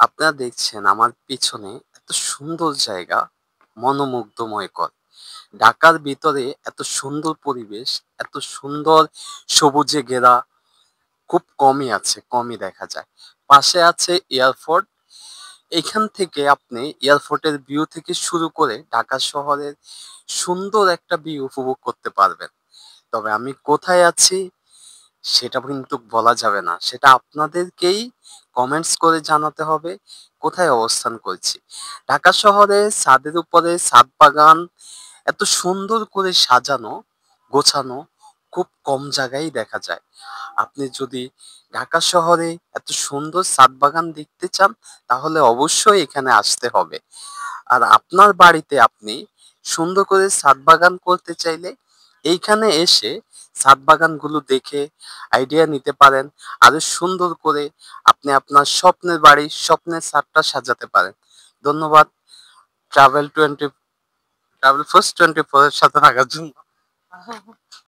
আপনারা দেখছেন আমার পিছনে এত সুন্দর জায়গা, মনোমুগ্ধময়কর। ঢাকার ভিতরে এত সুন্দর পরিবেশ, এত সুন্দর সবুজে ঘেরা খুব কমই আছে, কমই দেখা যায়। পাশে আছে এয়ারপোর্ট। এখান থেকে আপনি এয়ারপোর্টের ভিউ থেকে শুরু করে ঢাকা শহরের সুন্দর একটা ভিউ উপভোগ করতে পারবেন। তবে আমি কোথায় আছি সেটা কিন্তু বলা যাবে না। সেটা আপনাদেরকেই কমেন্টস করে জানাতে হবে কোথায় অবস্থান করছি। ঢাকা শহরে ছাদের উপরে ছাদ বাগান এত সুন্দর করে সাজানো, গোছানো খুব কম জায়গায় দেখা যায়। আপনি যদি ঢাকা শহরে এত সুন্দর ছাদ বাগান দেখতে চান তাহলে অবশ্যই এখানে আসতে হবে। আর আপনার বাড়িতে আপনি সুন্দর করে ছাদ বাগান করতে চাইলে এইখানে এসে ছাদ বাগানগুলো দেখে আইডিয়া নিতে পারেন। আরো সুন্দর করে আপনি আপনার স্বপ্নের বাড়ি, স্বপ্নের ছাদটা সাজাতে পারেন। ধন্যবাদ ট্রাভেল 20 ট্রাভেল ফার্স্ট 24 এর সাথে থাকার জন্য।